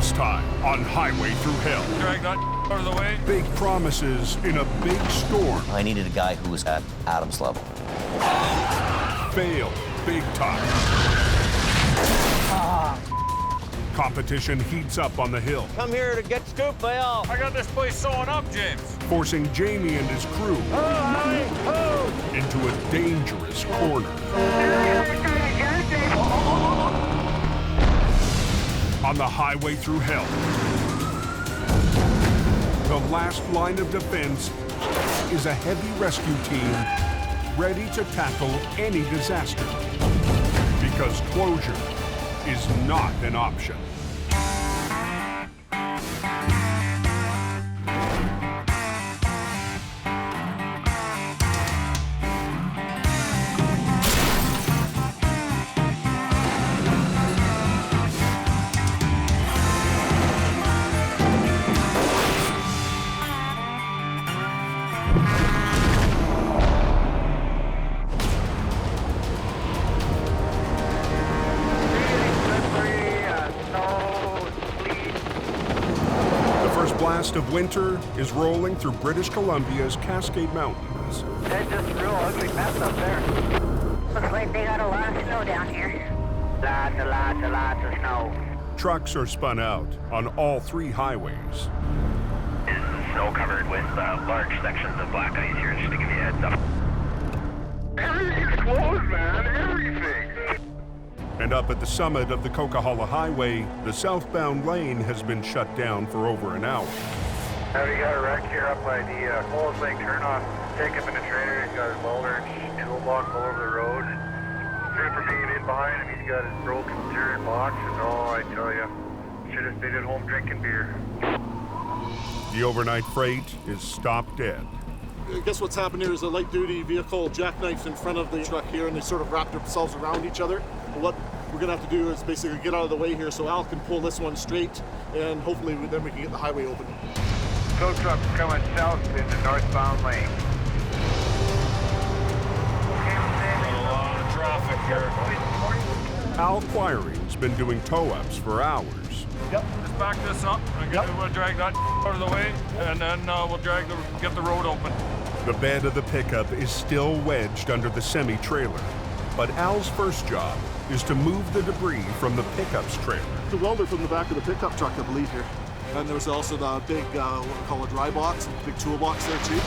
This time on Highway Thru Hell. Drag that out of the way. Big promises in a big storm. I needed a guy who was at Adam's level. Fail big time. Competition heats up on the hill, Come here to get scooped by all. I got this place sewing up, James. forcing Jamie and his crew into a dangerous corner. On the Highway Thru Hell, the last line of defense is a heavy rescue team ready to tackle any disaster, because closure is not an option. Blast of winter is rolling through British Columbia's Cascade Mountains. It's just a real ugly mess up there. Looks like they got a lot of snow down here. Lots of snow. Trucks are spun out on all three highways. Is snow covered with large sections of black ice here, just to give you a heads up. Everything's closed, man. Everything. And up at the summit of the Coquihalla Highway, the southbound lane has been shut down for over an hour. Now we got a wreck here up by the Coles Lake turnoff. Take him in a trailer. He's got his welder and toolbox all over the road. Trooper being in behind him. He's got his broken steering box. And oh, I tell you, should have stayed at home drinking beer. The overnight freight is stopped dead. I guess what's happened here is a light-duty vehicle jackknifed in front of the truck here, and they sort of wrapped themselves around each other. What we're going to have to do is basically get out of the way here so Al can pull this one straight, and hopefully then we can get the highway open. Tow truck coming south in the northbound lane. A lot of traffic here. Al Quiring's been doing tow-ups for hours. Yep. Just back this up. We'll drag that out of the way, and then we'll get the road open. The bed of the pickup is still wedged under the semi-trailer, but Al's first job is to move the debris from the pickup's trailer. The welder from the back of the pickup truck, I believe, here. And there's also the big, what we call a dry box, big toolbox there, too.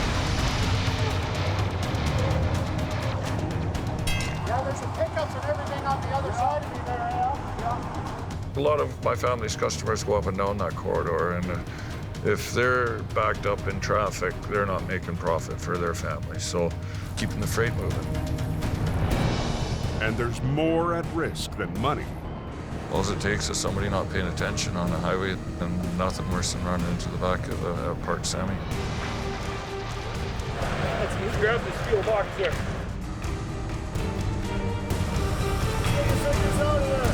Yeah, there's some pickups and everything on the other side of me there, Al. Yeah. A lot of my family's customers go up and down that corridor, and if they're backed up in traffic, they're not making profit for their family. So keeping the freight moving. And there's more at risk than money. All it takes is somebody not paying attention on the highway, and nothing worse than running into the back of a parked semi. Let's grab this fuel box there. Get us out of there.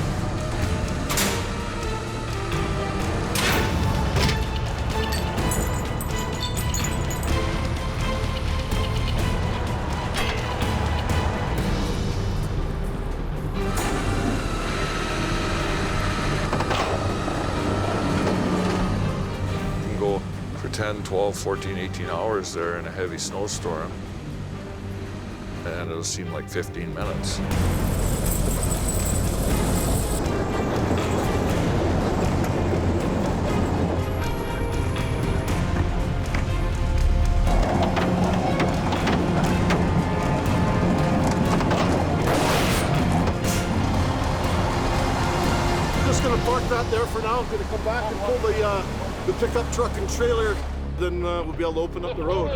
Go for 10, 12, 14, 18 hours there in a heavy snowstorm, and it'll seem like 15 minutes. Just going to park that there for now. I'm going to come back and pull the pickup truck and trailer, then we'll be able to open up the road.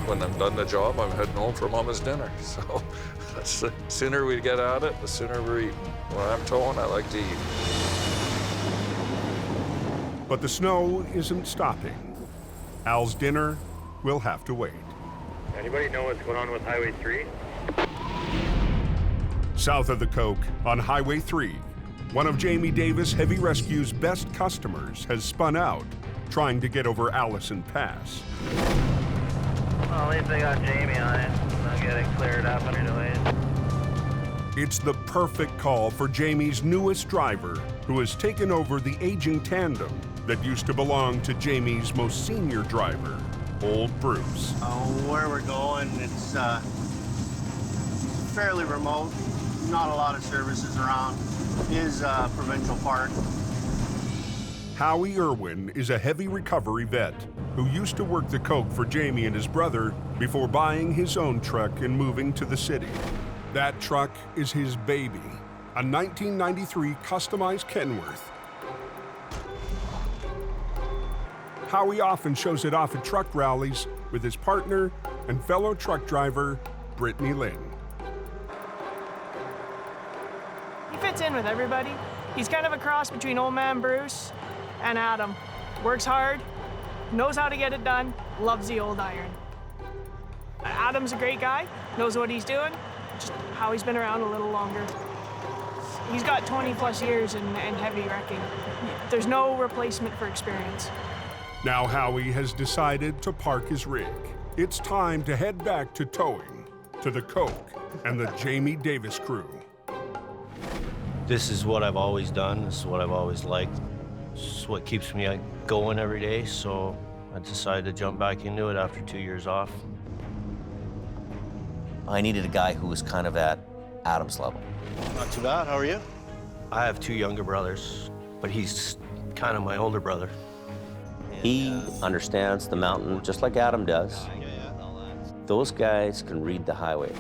When I'm done the job, I'm heading home for Mama's dinner. So the sooner we get at it, the sooner we're eating. When I'm towing, I like to eat. But the snow isn't stopping. Al's dinner will have to wait. Anybody know what's going on with Highway 3? South of the Coke, on Highway 3, one of Jamie Davis Heavy Rescue's best customers has spun out, trying to get over Allison Pass. Well, at least I got Jamie on it. I'll get it cleared up underway. It's the perfect call for Jamie's newest driver, who has taken over the aging tandem that used to belong to Jamie's most senior driver, old Bruce. Where we're going, it's fairly remote. Not a lot of services around. It is a provincial park. Howie Irwin is a heavy recovery vet who used to work the coke for Jamie and his brother before buying his own truck and moving to the city. That truck is his baby, a 1993 customized Kenworth. Howie often shows it off at truck rallies with his partner and fellow truck driver, Brittany Lynn. He fits in with everybody. He's kind of a cross between old man Bruce and Adam. Works hard, knows how to get it done, loves the old iron. Adam's a great guy, knows what he's doing, just Howie's been around a little longer. He's got 20 plus years in heavy wrecking. There's no replacement for experience. Now Howie has decided to park his rig. It's time to head back to towing, to the coke and the Jamie Davis crew. This is what I've always done. This is what I've always liked. This is what keeps me going every day, so I decided to jump back into it after 2 years off. I needed a guy who was kind of at Adam's level. Not too bad. How are you? I have 2 younger brothers, but he's kind of my older brother. He understands the mountain just like Adam does. Those guys can read the highway.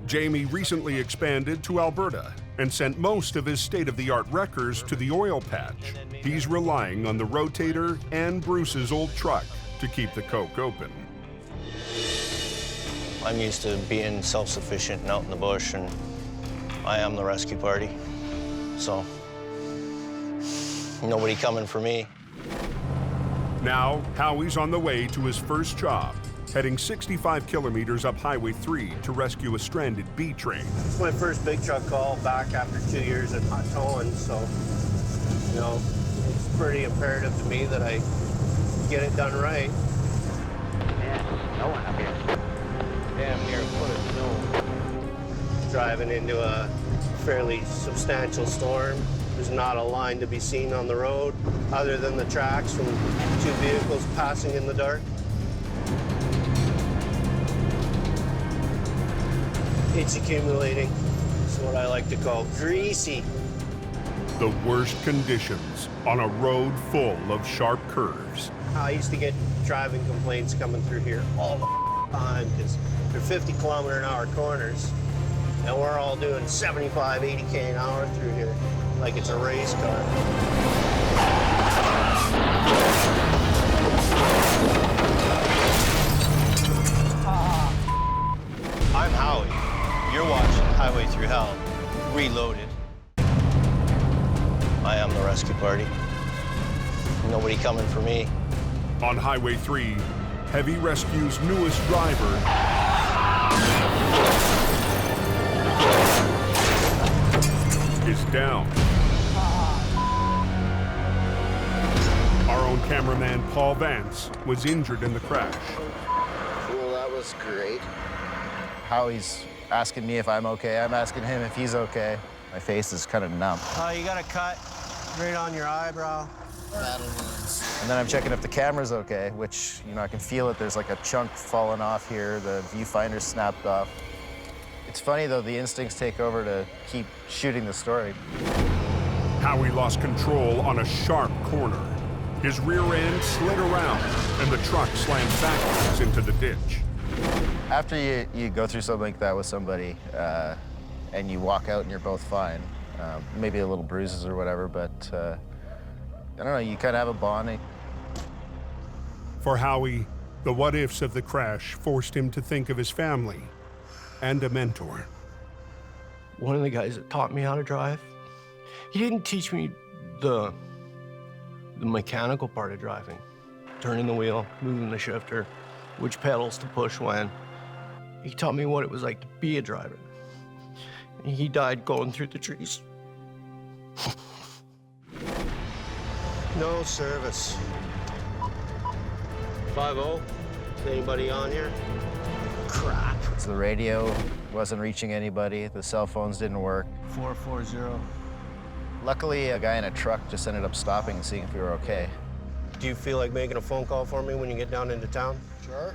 Jamie recently expanded to Alberta and sent most of his state-of-the-art wreckers to the oil patch. He's relying on the rotator and Bruce's old truck to keep the coke open. I'm used to being self-sufficient and out in the bush, and I am the rescue party. So, nobody coming for me. Now, Howie's on the way to his first job, heading 65 kilometers up Highway 3 to rescue a stranded B train. It's my first big truck call back after 2 years of not towing, so, you know, it's pretty imperative to me that I get it done right. Yeah, no one up here. Damn near a foot of snow. Driving into a fairly substantial storm. There's not a line to be seen on the road other than the tracks from 2 vehicles passing in the dark. It's accumulating. It's what I like to call greasy. The worst conditions on a road full of sharp curves. I used to get driving complaints coming through here all the time because they're 50-kilometer-an-hour corners, and we're all doing 75, 80K an hour through here like it's a race car. I'm Howie. You're watching Highway Thru Hell, Reloaded. I am the rescue party. Nobody coming for me. On Highway 3, Heavy Rescue's newest driver is down. Our own cameraman, Paul Vance, was injured in the crash. Cool, that was great. Howie's asking me if I'm okay. I'm asking him if he's okay. My face is kind of numb. You got a cut right on your eyebrow. And then I'm checking if the camera's okay, which, you know, I can feel it. There's like a chunk falling off here. The viewfinder's snapped off. It's funny, though, the instincts take over to keep shooting the story. Howie lost control on a sharp corner. His rear end slid around, and the truck slammed backwards into the ditch. After you go through something like that with somebody, and you walk out and you're both fine, maybe a little bruises or whatever, but I don't know, you kind of have a bonding. For Howie, the what-ifs of the crash forced him to think of his family and a mentor. One of the guys that taught me how to drive, he didn't teach me the mechanical part of driving. Turning the wheel, moving the shifter, which pedals to push when. He taught me what it was like to be a driver. And he died going through the trees. No service. 50. Anybody on here? Crap. So the radio wasn't reaching anybody. The cell phones didn't work. 440. Luckily, a guy in a truck just ended up stopping and seeing if we were okay. Do you feel like making a phone call for me when you get down into town? Sure.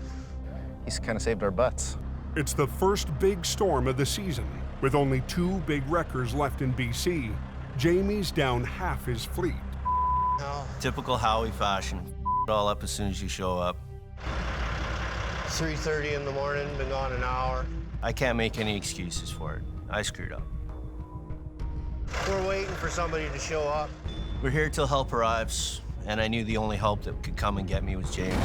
He's kind of saved our butts. It's the first big storm of the season. With only 2 big wreckers left in BC, Jamie's down half his fleet. Typical Howie fashion. It all up as soon as you show up. 3:30 in the morning, been gone an hour. I can't make any excuses for it. I screwed up. We're waiting for somebody to show up. We're here till help arrives, and I knew the only help that could come and get me was Jamie.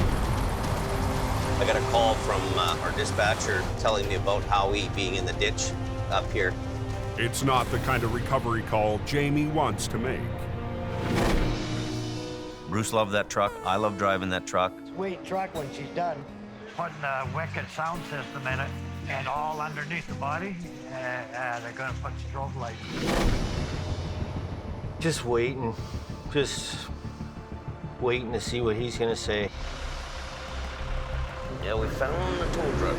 I got a call from our dispatcher telling me about Howie being in the ditch up here. It's not the kind of recovery call Jamie wants to make. Bruce loved that truck. I love driving that truck. Sweet truck when she's done. Putting a wicked sound system in it, and all underneath the body, they're gonna put strobe lights. Just waiting to see what he's gonna say. Yeah, we found the tow truck.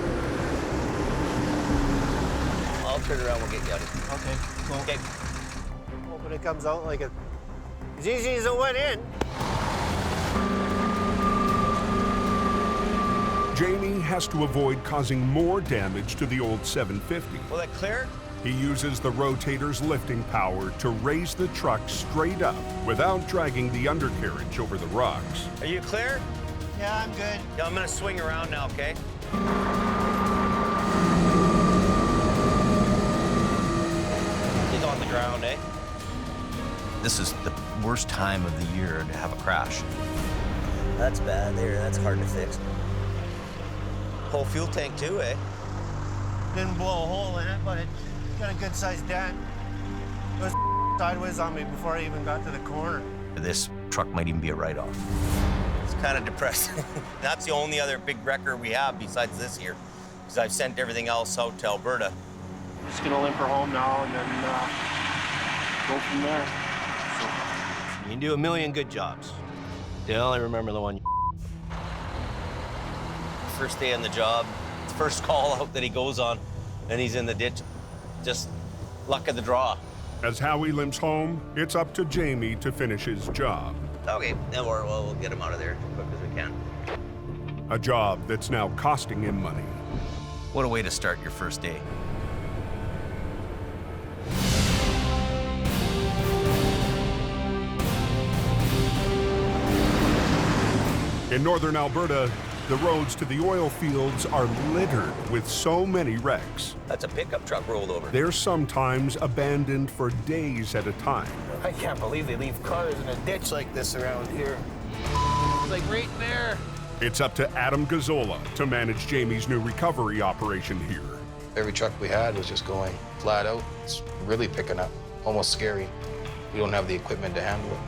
I'll turn around, we'll get you out of here. Okay, cool. Okay. Hoping it comes out like as easy as it went in. Jamie has to avoid causing more damage to the old 750. Will that clear? He uses the rotator's lifting power to raise the truck straight up without dragging the undercarriage over the rocks. Are you clear? Yeah, I'm good. Yeah, I'm gonna swing around now, okay? He's on the ground, eh? This is the worst time of the year to have a crash. That's bad there, that's hard to fix. Whole fuel tank too, eh? Didn't blow a hole in it, but it got a good-sized dent. It was sideways on me before I even got to the corner. This truck might even be a write-off. It's kind of depressing. That's the only other big wrecker we have besides this here, because I've sent everything else out to Alberta. Just gonna limp her home now and then go from there. You can do a million good jobs. You only remember the one. First day on the job, first call out that he goes on, and he's in the ditch. Just luck of the draw. As Howie limps home, it's up to Jamie to finish his job. Okay, then we'll get him out of there as quick as we can. A job that's now costing him money. What a way to start your first day. In northern Alberta, the roads to the oil fields are littered with so many wrecks. That's a pickup truck rolled over. They're sometimes abandoned for days at a time. I can't believe they leave cars in a ditch like this around here. It's like right there. It's up to Adam Gazzola to manage Jamie's new recovery operation here. Every truck we had was just going flat out. It's really picking up, almost scary. We don't have the equipment to handle it.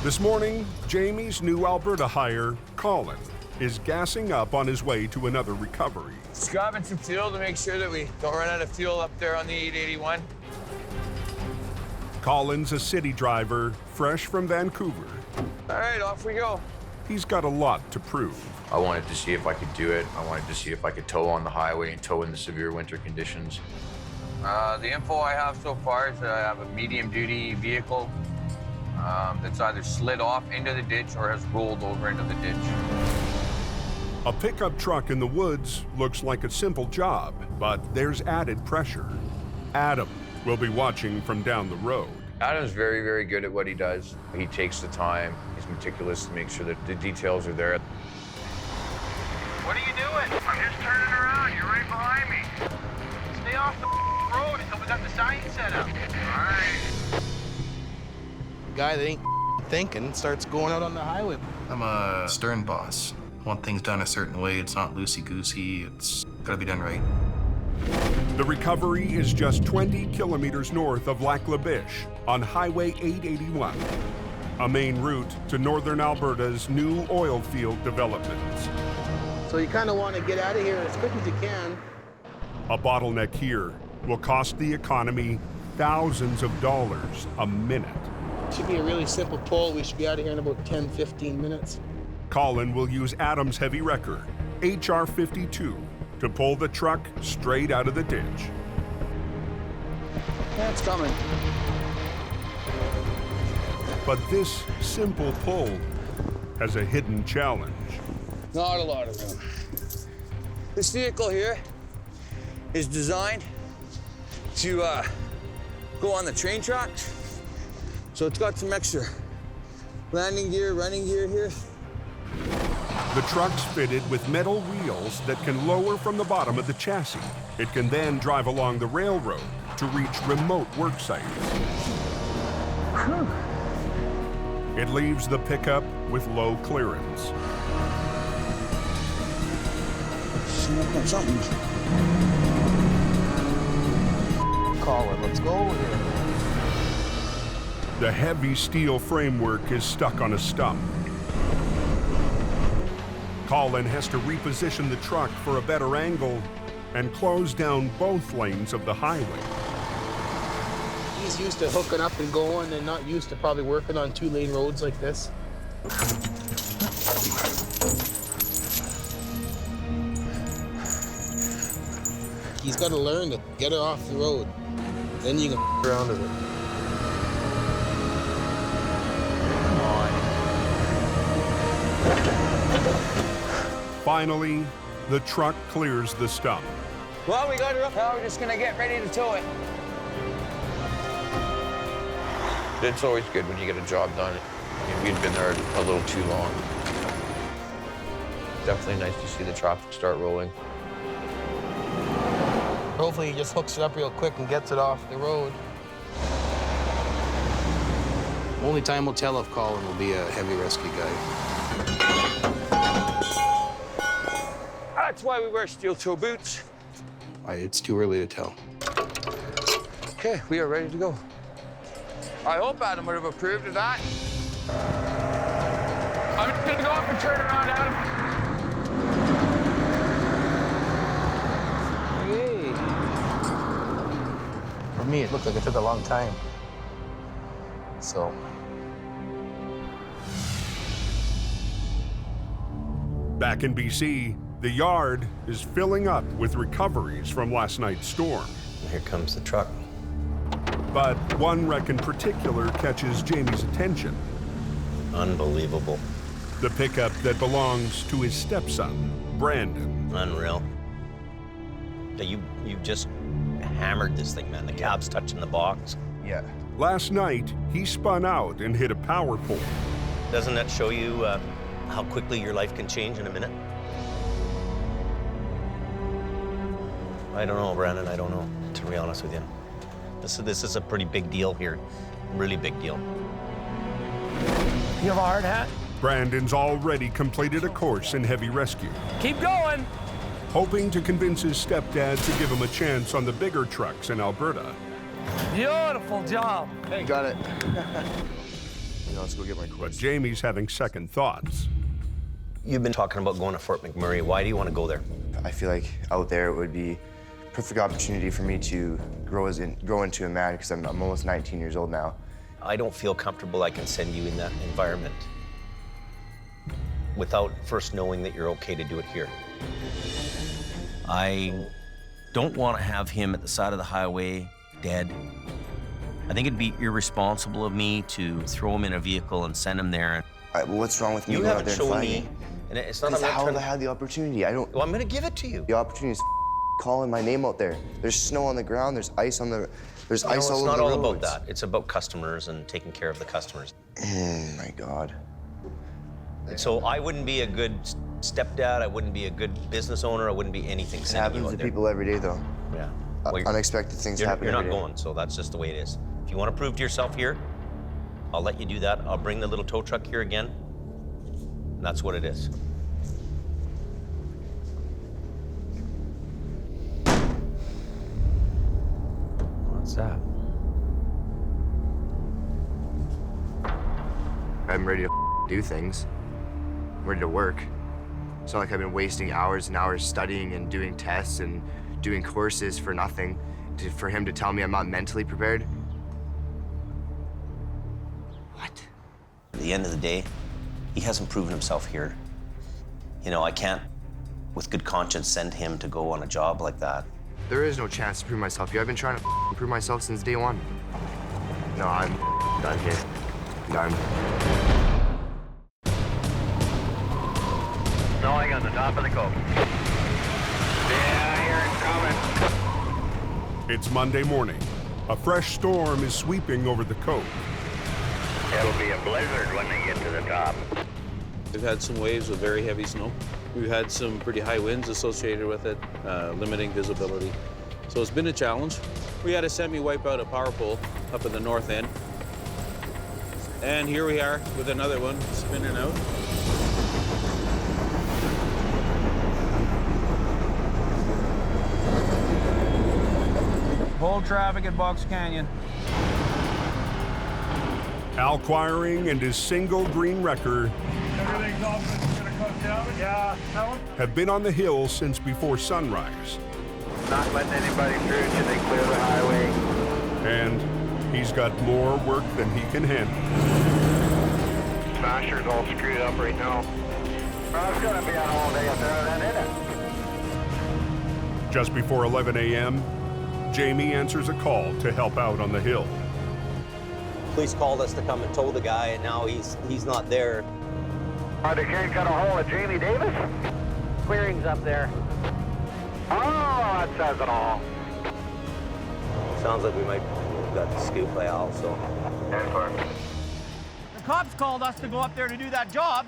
This morning, Jamie's new Alberta hire, Colin, is gassing up on his way to another recovery. Just grabbing some fuel to make sure that we don't run out of fuel up there on the 881. Colin's a city driver, fresh from Vancouver. All right, off we go. He's got a lot to prove. I wanted to see if I could do it. I wanted to see if I could tow on the highway and tow in the severe winter conditions. The info I have so far is that I have a medium-duty vehicle that's either slid off into the ditch or has rolled over into the ditch. A pickup truck in the woods looks like a simple job, but there's added pressure. Adam will be watching from down the road. Adam's very, very good at what he does. He takes the time. He's meticulous to make sure that the details are there. What are you doing? I'm just turning around. You're right behind me. Stay off the road until we got the sign set up. All right. Guy that ain't thinking starts going out on the highway. I'm a stern boss. I want things done a certain way. It's not loosey-goosey. It's gotta be done right. The recovery is just 20 kilometers north of Lac La Biche on Highway 881, a main route to northern Alberta's new oil field developments. So you kind of want to get out of here as quick as you can. A bottleneck here will cost the economy thousands of dollars a minute. It should be a really simple pull. We should be out of here in about 10, 15 minutes. Colin will use Adam's heavy wrecker, HR-52, to pull the truck straight out of the ditch. That's coming. But this simple pull has a hidden challenge. Not a lot of room. This vehicle here is designed to go on the train tracks. So it's got some extra landing gear, running gear here. The truck's fitted with metal wheels that can lower from the bottom of the chassis. It can then drive along the railroad to reach remote work sites. It leaves the pickup with low clearance. Something. Colin, let's go here. The heavy steel framework is stuck on a stump. Colin has to reposition the truck for a better angle and close down both lanes of the highway. He's used to hooking up and going and not used to probably working on 2-lane roads like this. He's got to learn to get her off the road. Then you can around with it. Finally, the truck clears the stump. Well, we got her up. Now we're just gonna get ready to tow it. It's always good when you get a job done. You'd been there a little too long. Definitely nice to see the traffic start rolling. Hopefully he just hooks it up real quick and gets it off the road. Only time will tell if Colin will be a heavy rescue guy. That's why we wear steel toe boots. It's too early to tell. Okay, we are ready to go. I hope Adam would have approved of that. I'm just gonna go up and turn around, Adam. Hey. For me, it looked like it took a long time. So. Back in BC, the yard is filling up with recoveries from last night's storm. Here comes the truck. But one wreck in particular catches Jamie's attention. Unbelievable. The pickup that belongs to his stepson, Brandon. Unreal. You just hammered this thing, man. The cab's touching the box. Yeah. Last night, he spun out and hit a power pole. Doesn't that show you how quickly your life can change in a minute? I don't know, Brandon. I don't know, to be honest with you. This is a pretty big deal here. Really big deal. You have a hard hat? Brandon's already completed a course in heavy rescue. Keep going. Hoping to convince his stepdad to give him a chance on the bigger trucks in Alberta. Beautiful job. Hey, got it. Let's go get my course. But Jamie's having second thoughts. You've been talking about going to Fort McMurray. Why do you want to go there? I feel like out there it would be perfect opportunity for me to grow into a man because I'm almost 19 years old now. I don't feel comfortable I can send you in that environment without first knowing that you're okay to do it here. I don't want to have him at the side of the highway, dead. I think it'd be irresponsible of me to throw him in a vehicle and send him there. Well, what's wrong with me going out there and fighting? And it's not. Because how have I had the opportunity? I don't. Well, I'm going to give it to you. The opportunity is calling my name out there. There's snow on the ground. There's ice on the. There's ice all over the roads. It's not all about that. It's about customers and taking care of the customers. Oh my God. And so I wouldn't be a good stepdad. I wouldn't be a good business owner. I wouldn't be anything. It happens to people every day, though. Yeah. Unexpected things happen. You're not every day. going, so that's just the way it is. If you want to prove to yourself here, I'll let you do that. I'll bring the little tow truck here again. And that's what it is. What's that? I'm ready to do things. I'm ready to work. It's not like I've been wasting hours and hours studying and doing tests and doing courses for nothing. For him to tell me I'm not mentally prepared. At the end of the day, he hasn't proven himself here You know, I can't, with good conscience, send him to go on a job like that. There is no chance to prove myself here. I've been trying to prove myself since day one. No, I'm done here. Done. Snowing on the top of the coast. Yeah, I hear it coming. It's Monday morning. A fresh storm is sweeping over the coast. It'll be a blizzard when they get to the top. We've had some waves of very heavy snow. We've had some pretty high winds associated with it, limiting visibility. So it's been a challenge. We had a semi-wipe out a power pole up in the north end. And here we are with another one spinning out. Hold traffic at Box Canyon. Al Quiring and his single green wrecker Everything's off. It's gonna come down. Yeah, that one. have been on the hill since before sunrise. Not letting anybody through till they clear the highway. And he's got more work than he can handle. Smasher's all screwed up right now. Well, it's gonna be on all day up there then, isn't it? Just before 11 a.m., Jamie answers a call to help out on the hill. Police called us to come and tow the guy, and now he's not there. They can't get a hold of Jamie Davis? Clearing's up there. Oh, that says it all. Sounds like we might have got the scoop by Al, so. The cops called us to go up there to do that job,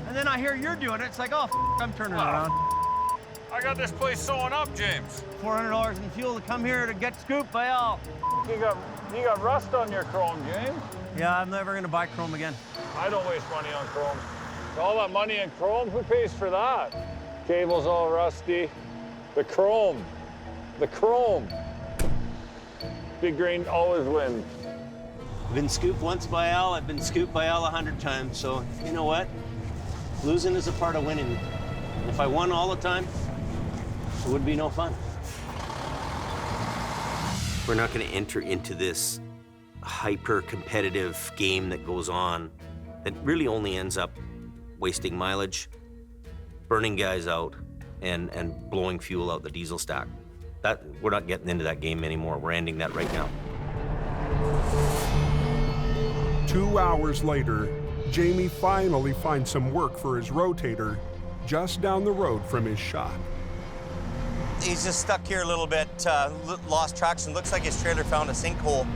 and then I hear you're doing it. It's like, oh, I'm turning around. I got this place sewing up, James. $400 in fuel to come here to get scooped by Al. You got rust on your chrome, James. Yeah, I'm never gonna buy chrome again. I don't waste money on chrome. All that money in chrome, who pays for that? Cable's all rusty. The chrome. Big grain always wins. I've been scooped once by Al. I've been scooped by Al 100 times. So, you know what? Losing is a part of winning. And if I won all the time, it would be no fun. We're not going to enter into this hyper-competitive game that goes on that really only ends up wasting mileage, burning guys out, and blowing fuel out the diesel stack. We're not getting into that game anymore. We're ending that right now. 2 hours later, Jamie finally finds some work for his rotator just down the road from his shop. He's just stuck here a little bit, lost traction. Looks like his trailer found a sinkhole.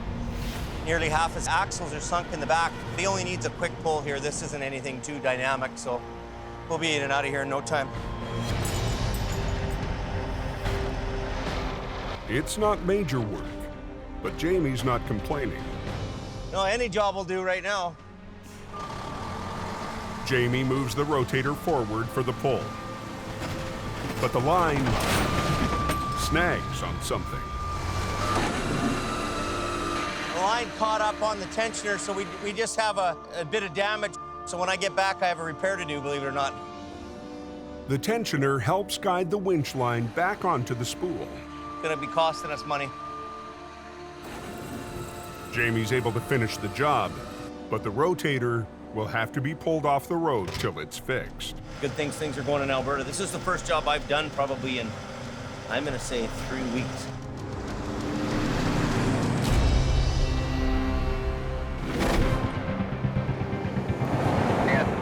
Nearly half his axles are sunk in the back. He only needs a quick pull here. This isn't anything too dynamic, so we'll be in and out of here in no time. It's not major work, but Jamie's not complaining. No, any job will do right now. Jamie moves the rotator forward for the pull. But the line snags on something. The line caught up on the tensioner, so we just have a bit of damage. So when I get back, I have a repair to do, believe it or not. The tensioner helps guide the winch line back onto the spool. Gonna be costing us money. Jamie's able to finish the job, but the rotator will have to be pulled off the road till it's fixed. Good things are going in Alberta. This is the first job I've done probably in, I'm gonna say 3 weeks.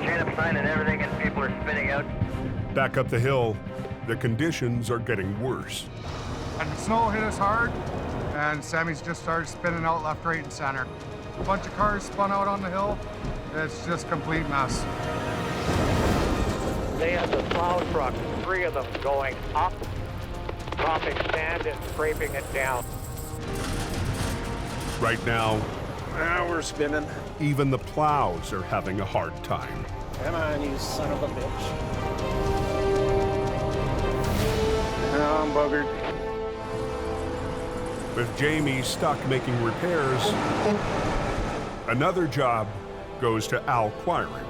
Chain up sign and everything, and people are spinning out. Back up the hill, the conditions are getting worse. And the snow hit us hard, and Sammy's just started spinning out left, right, and center. A bunch of cars spun out on the hill. It's just complete mess. They had the plow truck, 3 of them going up, dropping sand and scraping it down. Right now, we're spinning. even the plows are having a hard time. Come on, you son of a bitch. I'm buggered. With Jamie stuck making repairs, another job goes to Al Quiring.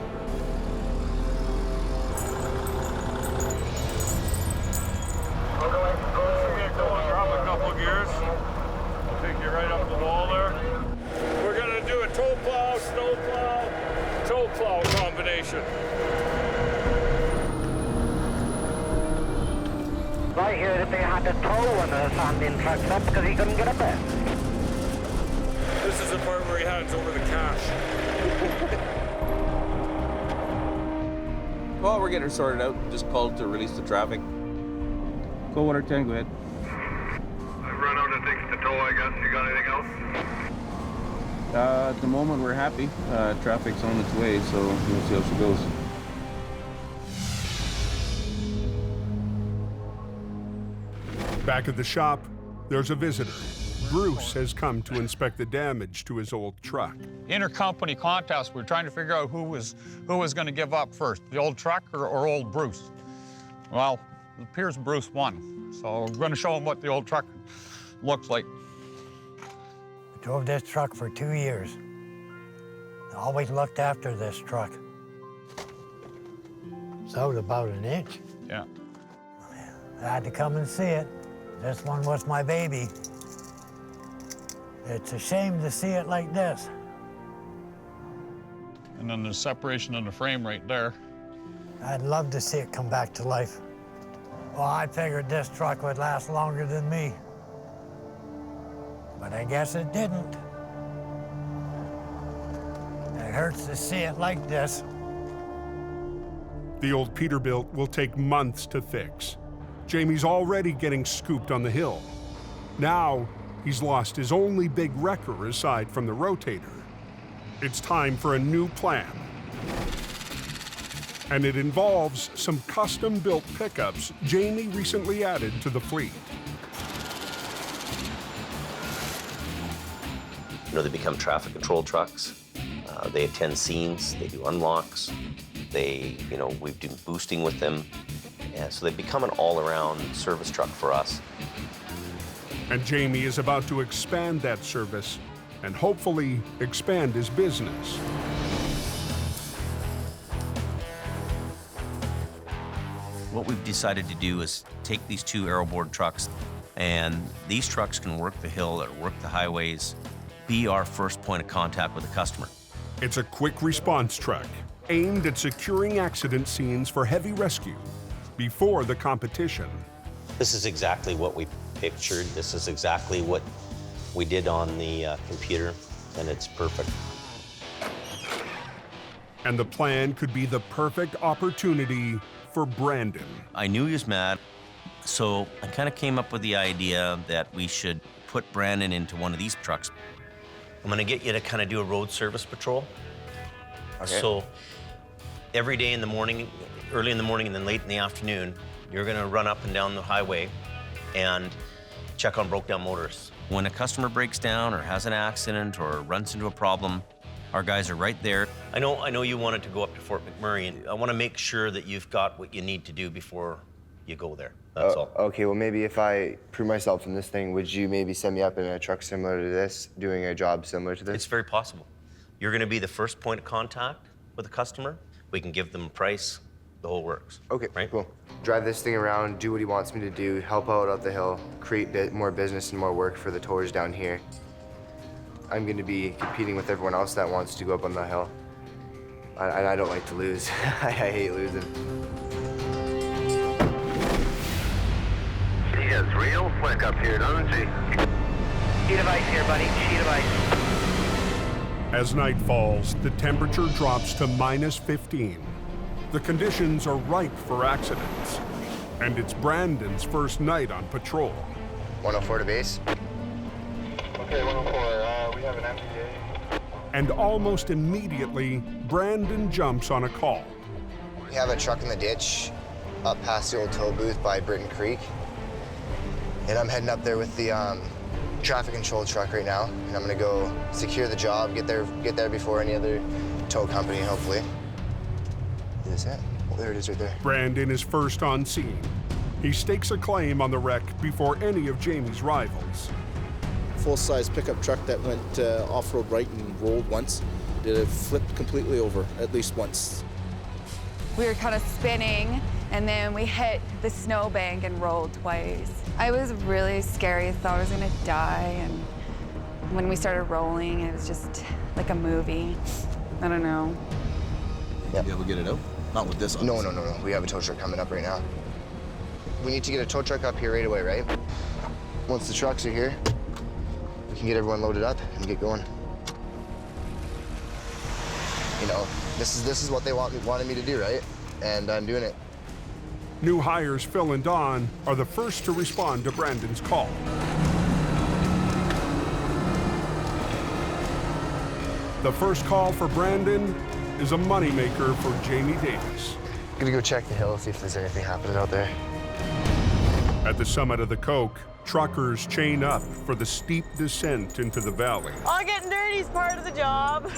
Drop a couple gears. I'll take you right up the wall there. We're gonna do a tow plow, snow plow, tow plow combination. that they had to tow one of the sanding trucks up because he couldn't get up there. This is the part where he hands over the cash. Well, we're getting it sorted out. Just called to release the traffic. Cold water 10, go ahead. I've run out of things to tow, I guess. You got anything else? At the moment, we're happy. Traffic's on its way, so we'll see how she goes. Back at the shop, there's a visitor. Bruce has come to inspect the damage to his old truck. Intercompany contest, we're trying to figure out who was going to give up first, the old truck or old Bruce. Well, it appears Bruce won, so we're going to show him what the old truck looks like. I drove this truck for 2 years. I always looked after this truck. It's out about an inch. Yeah. I had to come and see it. This one was my baby. It's a shame to see it like this. And then there's separation in the frame right there. I'd love to see it come back to life. Well, I figured this truck would last longer than me. But I guess it didn't. It hurts to see it like this. The old Peterbilt will take months to fix. Jamie's already getting scooped on the hill. Now, he's lost his only big wrecker aside from the rotator. It's time for a new plan. And it involves some custom-built pickups Jamie recently added to the fleet. You know, they become traffic control trucks. They attend scenes, they do unlocks. We've done boosting with them. Yeah, so they've become an all-around service truck for us. And Jamie is about to expand that service and hopefully expand his business. What we've decided to do is take these 2 aeroboard trucks, and these trucks can work the hill or work the highways, be our first point of contact with the customer. It's a quick response truck aimed at securing accident scenes for heavy rescue before the competition. This is exactly what we pictured. This is exactly what we did on the computer, and it's perfect. And the plan could be the perfect opportunity for Brandon. I knew he was mad, so I kind of came up with the idea that we should put Brandon into one of these trucks. I'm gonna get you to kind of do a road service patrol. Okay. So every day in the morning, early in the morning and then late in the afternoon, you're gonna run up and down the highway and check on broke down motors. When a customer breaks down or has an accident or runs into a problem, our guys are right there. I know you wanted to go up to Fort McMurray, and I want to make sure that you've got what you need to do before you go there. That's all. Okay, well, maybe if I prove myself in this thing, would you maybe send me up in a truck similar to this, doing a job similar to this? It's very possible. You're going to be the first point of contact with the customer. We can give them a price, the whole works. Okay, right? Cool. Drive this thing around, do what he wants me to do, help out up the hill, create more business and more work for the towers down here. I'm going to be competing with everyone else that wants to go up on the hill. I don't like to lose. I hate losing. She gets real slick up here, doesn't she? Sheet of ice here, buddy. Sheet of ice. As night falls, the temperature drops to -15. The conditions are ripe for accidents. And it's Brandon's first night on patrol. 104 to base. Okay, 104, we have an MPA. And almost immediately, Brandon jumps on a call. We have a truck in the ditch up past the old tow booth by Britton Creek. And I'm heading up there with the traffic control truck right now. And I'm gonna go secure the job, get there before any other tow company, hopefully. Is this it? Oh, there it is right there. Brandon is first on scene. He stakes a claim on the wreck before any of Jamie's rivals. Full-size pickup truck that went off-road right and rolled once. It flipped completely over, at least once. We were kind of spinning, and then we hit the snowbank and rolled twice. I was really scary. I thought I was gonna die, and when we started rolling, it was just like a movie. I don't know. Yeah. You able to get it out? Not with this one. No. We have a tow truck coming up right now. We need to get a tow truck up here right away, right? Once the trucks are here, we can get everyone loaded up and get going. You know, this is what they wanted me to do, right? And I'm doing it. New hires Phil and Don are the first to respond to Brandon's call. The first call for Brandon is a moneymaker for Jamie Davis. Gonna go check the hill, see if there's anything happening out there. At the summit of the Coke, truckers chain up for the steep descent into the valley. All getting dirty is part of the job.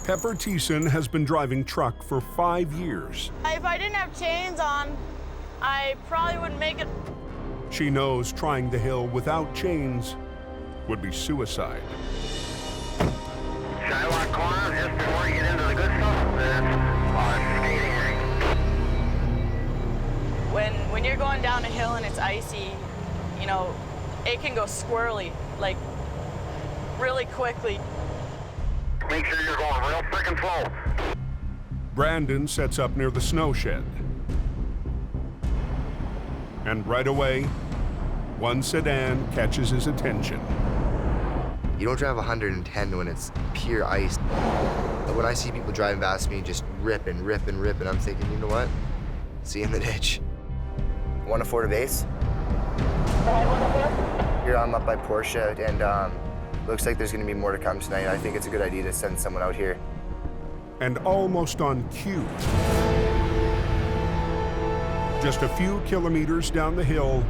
Pepper Thiessen has been driving truck for 5 years. If I didn't have chains on, I probably wouldn't make it. She knows trying the hill without chains would be suicide. Shylock corner, just before you get into the good stuff, that's skating rink. When you're going down a hill and it's icy, you know, it can go squirrely, like really quickly. Make sure you're going real frickin' slow. Brandon sets up near the snow shed. And right away, one sedan catches his attention. You don't drive 110 when it's pure ice. But when I see people driving past me just ripping, I'm thinking, you know what? See you in the ditch. Want to Ford a base? Here I'm up by Porsche, and looks like there's going to be more to come tonight. I think it's a good idea to send someone out here. And almost on cue, just a few kilometers down the hill,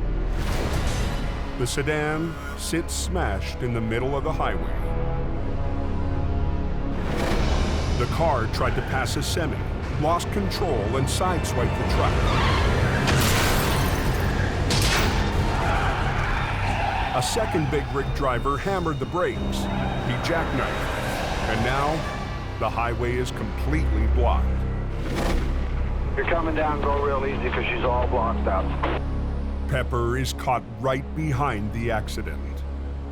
the sedan sits smashed in the middle of the highway. The car tried to pass a semi, lost control, and sideswiped the truck. A second big rig driver hammered the brakes. He jackknifed, and now the highway is completely blocked. You're coming down, go real easy because she's all blocked up. Pepper is caught right behind the accident.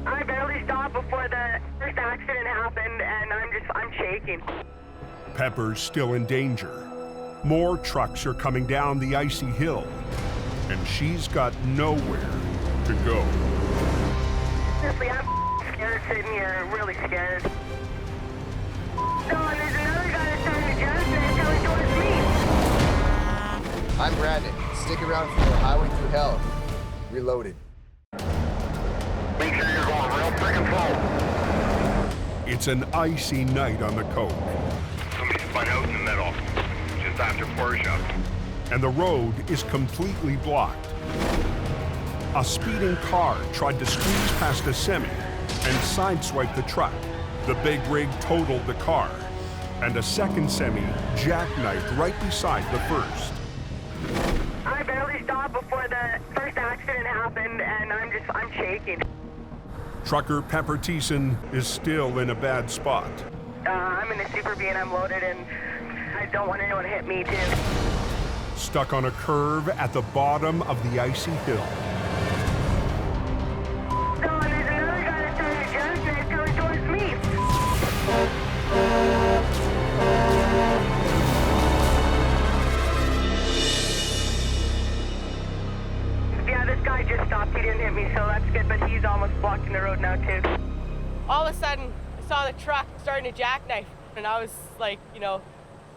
I barely stopped before the first accident happened, and I'm shaking. Pepper's still in danger. More trucks are coming down the icy hill, and she's got nowhere to go. Honestly, I'm scared sitting here, really scared. No, and there's another guy that's trying to jump and coming towards me. I'm Brandon. Stick around for the Highway Thru Hell. Reloaded. Make sure you're going real frickin' slow. It's an icy night on the Coke. Somebody spun out in the middle, just after Porsche. And the road is completely blocked. A speeding car tried to squeeze past a semi and sideswiped the truck. The big rig totaled the car, and a second semi jackknifed right beside the first. I barely stopped before the first accident happened, and I'm shaking. Trucker Pepper Thiessen is still in a bad spot. I'm in a Super B and I'm loaded, and I don't want anyone to hit me too. Stuck on a curve at the bottom of the icy hill. No, and there's another guy that's trying to jump and it's coming towards me. Yeah, this guy just stopped. He didn't hit me, so that's good, but he's almost blocking the road now, too. All of a sudden, I saw the truck starting to jackknife, and I was like, you know,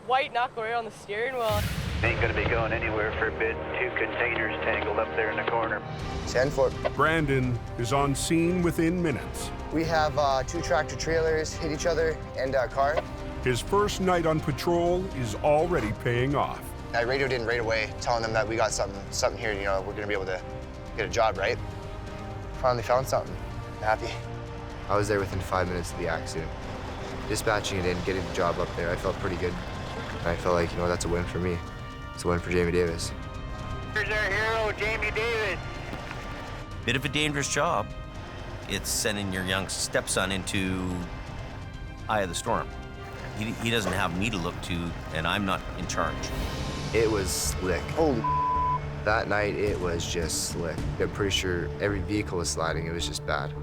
white knuckle right on the steering wheel. Ain't gonna be going anywhere for a bit. 2 containers tangled up there in the corner. 10-4. Brandon is on scene within minutes. We have 2 tractor trailers hit each other and a car. His first night on patrol is already paying off. I radioed in right away, telling them that we got something here, you know, we're gonna be able to get a job, right? Finally found something. Happy. I was there within 5 minutes of the accident. Dispatching it in, getting the job up there, I felt pretty good. And I felt like, you know, that's a win for me. It's a win for Jamie Davis. Here's our hero, Jamie Davis. Bit of a dangerous job. It's sending your young stepson into eye of the storm. He doesn't have me to look to, and I'm not in charge. It was slick. Holy that night, it was just slick. I'm pretty sure every vehicle was sliding. It was just bad.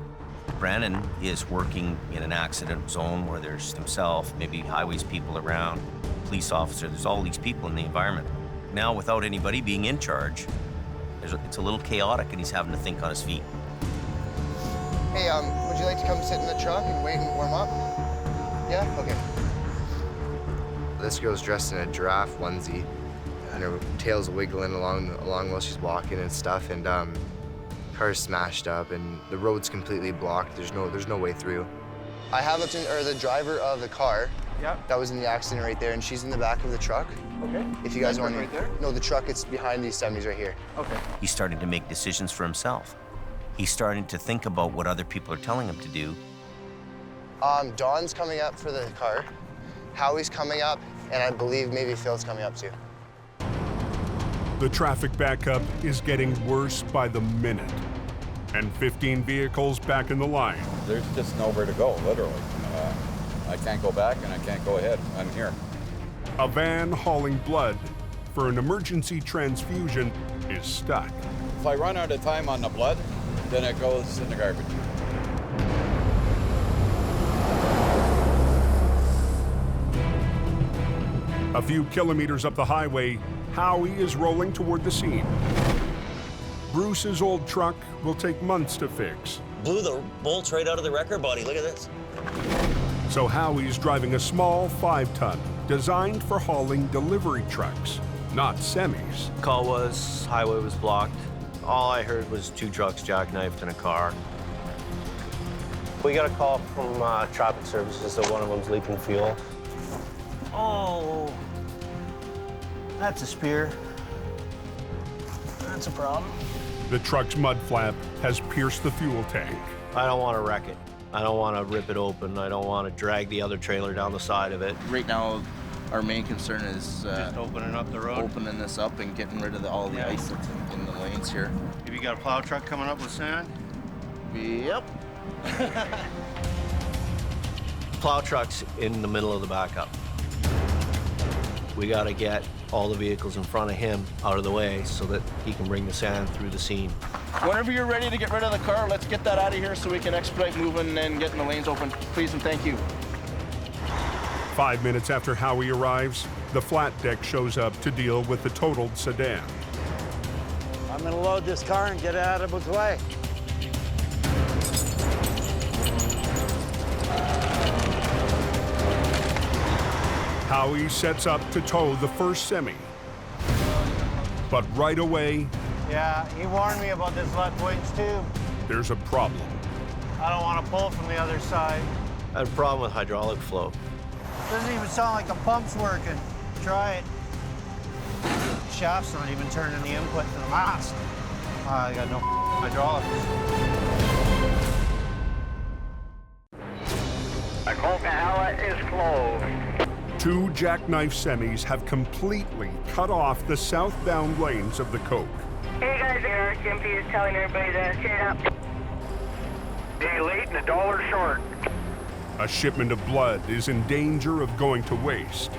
Brandon is working in an accident zone where there's himself, maybe highways people around, police officer, there's all these people in the environment. Now, without anybody being in charge, It's a little chaotic, and he's having to think on his feet. Hey, would you like to come sit in the truck and wait and warm up? Yeah? Okay. This girl's dressed in a giraffe onesie, and her tail's wiggling along while she's walking and stuff, and car's smashed up, and the road's completely blocked. There's no way through. I have the driver of the car. Yeah. That was in the accident right there, and she's in the back of the truck. Okay. If you guys want to. Right there? No, the truck, it's behind these semis right here. Okay. He's starting to make decisions for himself. He's starting to think about what other people are telling him to do. Don's coming up for the car. Howie's coming up, and I believe maybe Phil's coming up too. The traffic backup is getting worse by the minute, and 15 vehicles back in the line. There's just nowhere to go, literally. I can't go back and I can't go ahead. I'm here. A van hauling blood for an emergency transfusion is stuck. If I run out of time on the blood, then it goes in the garbage. A few kilometers up the highway, Howie is rolling toward the scene. Bruce's old truck will take months to fix. Blew the bolts right out of the wrecker body. Look at this. So Howie's driving a small 5-ton designed for hauling delivery trucks, not semis. Call was highway was blocked. All I heard was 2 trucks jackknifed in a car. We got a call from traffic services that one of them's leaking fuel. Oh, that's a spear. That's a problem. The truck's mud flap has pierced the fuel tank. I don't want to wreck it. I don't want to rip it open. I don't want to drag the other trailer down the side of it. Right now, our main concern is just opening up the road. Opening this up and getting rid of all the ice that's in the lanes here. Have you got a plow truck coming up with sand? Yep. Plow truck's in the middle of the backup. We got to get all the vehicles in front of him out of the way so that he can bring the sand through the scene. Whenever you're ready to get rid of the car, let's get that out of here so we can expedite moving and getting the lanes open. Please and thank you. 5 minutes after Howie arrives, the flat deck shows up to deal with the totaled sedan. I'm gonna load this car and get it out of its way. Howie sets up to tow the first semi. But right away, Yeah, he warned me about this left winch too. there's a problem. I don't want to pull from the other side. I had a problem with hydraulic flow. Doesn't even sound like the pump's working. Try it. Shaft's not even turning the input to the mast. I got no hydraulics. The Coca-Cola is closed. 2 jackknife semis have completely cut off the southbound lanes of the Coke. Hey guys, Eric, MP is telling everybody to chat up. Day late and $1 short. A shipment of blood is in danger of going to waste.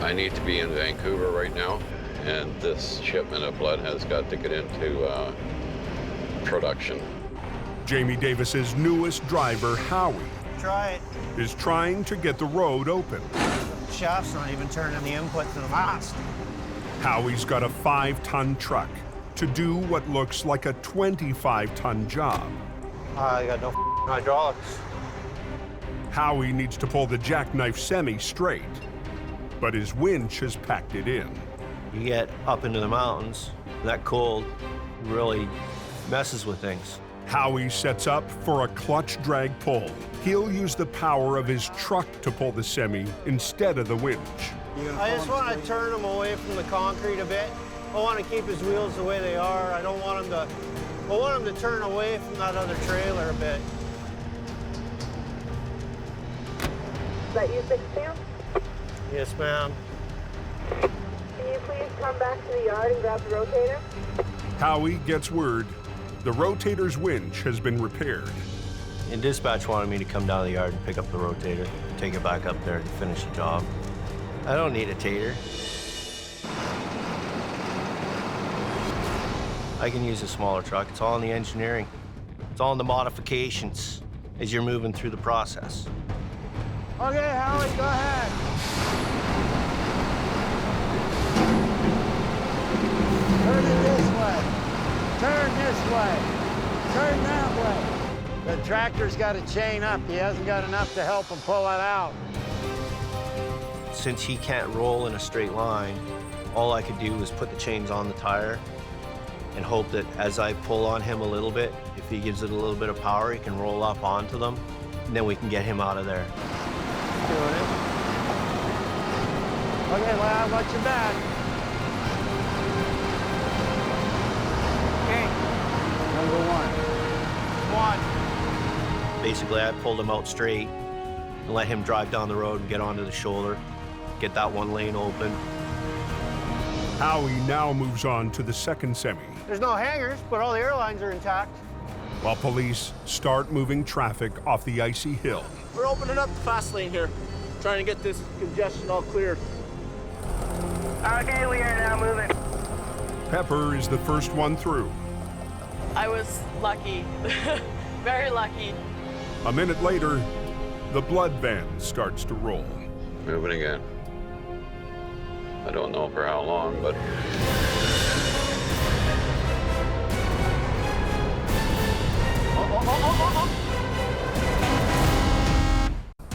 I need to be in Vancouver right now, and this shipment of blood has got to get into production. Jamie Davis's newest driver, Howie, Try it. is trying to get the road open. Shaft's not even turning the input to the mast. Howie's got a 5-ton truck to do what looks like a 25-ton job. I got no hydraulics. Howie needs to pull the jackknife semi straight, but his winch has packed it in. You get up into the mountains, that cold really messes with things. Howie sets up for a clutch drag pull. He'll use the power of his truck to pull the semi instead of the winch. I just want to turn him away from the concrete a bit. I want to keep his wheels the way they are. I don't want him to, I want him to turn away from that other trailer a bit. Is that you, 6-2? Yes, ma'am. Can you please come back to the yard and grab the rotator? Howie gets word the rotator's winch has been repaired. And dispatch wanted me to come down the yard and pick up the rotator, take it back up there to finish the job. I don't need a tater. I can use a smaller truck. It's all in the engineering. It's all in the modifications as you're moving through the process. Okay, Howie, go ahead. Turn it this way. way. Turn that way. The tractor's got to chain up. He hasn't got enough to help him pull it out. Since he can't roll in a straight line, all I could do was put the chains on the tire and hope that as I pull on him a little bit, if he gives it a little bit of power, he can roll up onto them, and then we can get him out of there. Doing it. Okay, lad, watch your back. Okay. Number one. Basically, I pulled him out straight and let him drive down the road and get onto the shoulder, get that one lane open. Howie now moves on to the second semi, There's no hangers, but all the airlines are intact. while police start moving traffic off the icy hill. We're opening up the fast lane here, trying to get this congestion all cleared. Okay, we are now moving. Pepper is the first one through. I was lucky, very lucky. A minute later, the blood van starts to roll. Moving again. I don't know for how long, but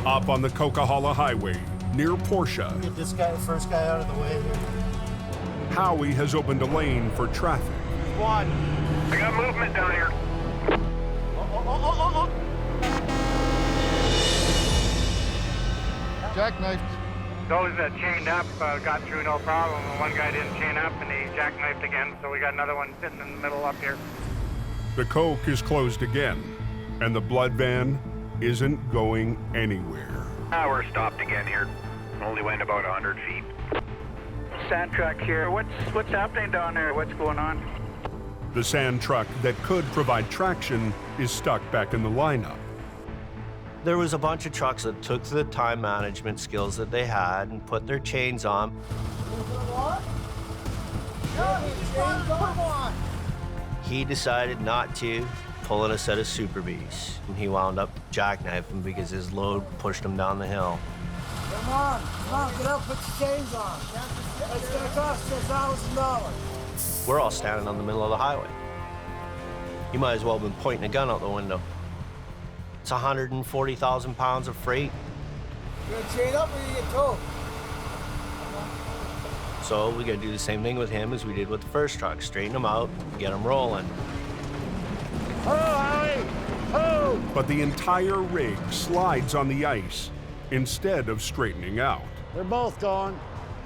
Up on the Coquihalla Highway, near Portia, Get this guy, first guy out of the way here. Howie has opened a lane for traffic. One. I got movement down here. Jackknife. Those that chained up got through no problem. One guy didn't chain up and he jackknifed again, so we got another one sitting in the middle up here. The Coke is closed again, and the blood van isn't going anywhere. We're stopped again here. Only went about 100 feet. Sand truck here. What's happening down there? What's going on? The sand truck that could provide traction is stuck back in the lineup. There was a bunch of trucks that took the time management skills that they had and put their chains on. He decided not to, pulling a set of Super Bs. And he wound up jackknifing because his load pushed him down the hill. Come on, get up, put your chains on. It's gonna cost you $1,000. We're all standing on the middle of the highway. You might as well have been pointing a gun out the window. It's 140,000 pounds of freight. You gonna chain up or you get towed? So we gotta do the same thing with him as we did with the first truck. Straighten him out, get him rolling. Oh, Howie! Oh! But the entire rig slides on the ice instead of straightening out. They're both gone.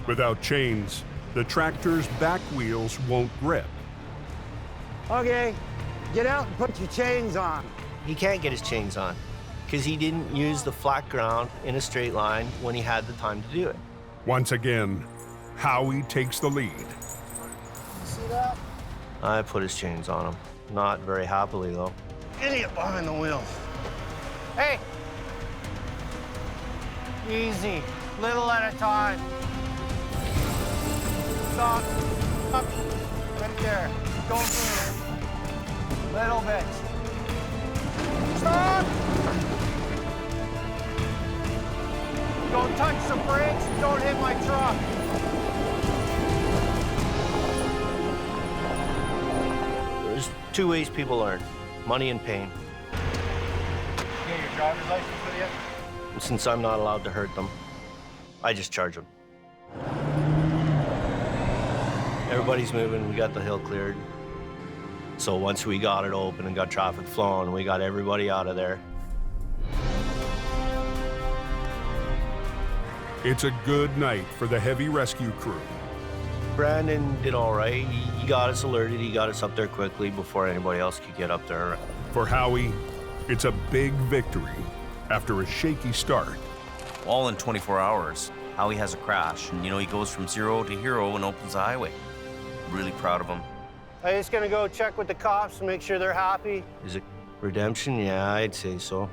Without chains, the tractor's back wheels won't grip. Okay, get out and put your chains on. He can't get his chains on because he didn't use the flat ground in a straight line when he had the time to do it. Once again, Howie takes the lead. You see that? I put his chains on him. Not very happily, though. Idiot behind the wheel. Hey! Easy, little at a time. Stop. Up. Right there. Don't move. Little bit. Stop! Don't touch the brakes. Don't hit my truck. There's two ways people learn, money and pain. You get your driver's license with you? And since I'm not allowed to hurt them, I just charge them. Everybody's moving, we got the hill cleared. So once we got it open and got traffic flowing, we got everybody out of there. It's a good night for the heavy rescue crew. Brandon did all right. He got us alerted. He got us up there quickly before anybody else could get up there. For Howie, it's a big victory after a shaky start. All in 24 hours, Howie has a crash. And, he goes from zero to hero and opens the highway. Really proud of him. I'm just gonna go check with the cops and make sure they're happy. Is it redemption? Yeah, I'd say so.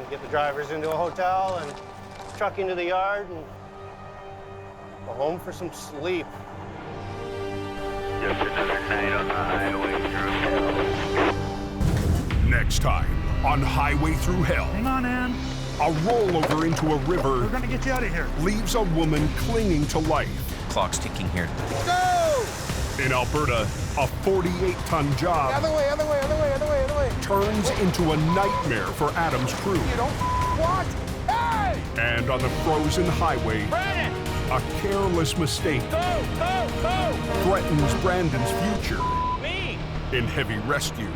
Get the drivers into a hotel and truck into the yard and go home for some sleep. Just another night on the highway through hell. Next time on Highway Thru Hell. Hang on, Ann. A rollover into a river. We're gonna get you out of here. Leaves a woman clinging to life. Clock's ticking here. Go! In Alberta, a 48-ton job Other way, other way, other way, other way, other way. turns into a nightmare for Adam's crew. You don't what? Hey! And on the frozen highway, Brandon! a careless mistake threatens Brandon's future Me! in heavy rescue.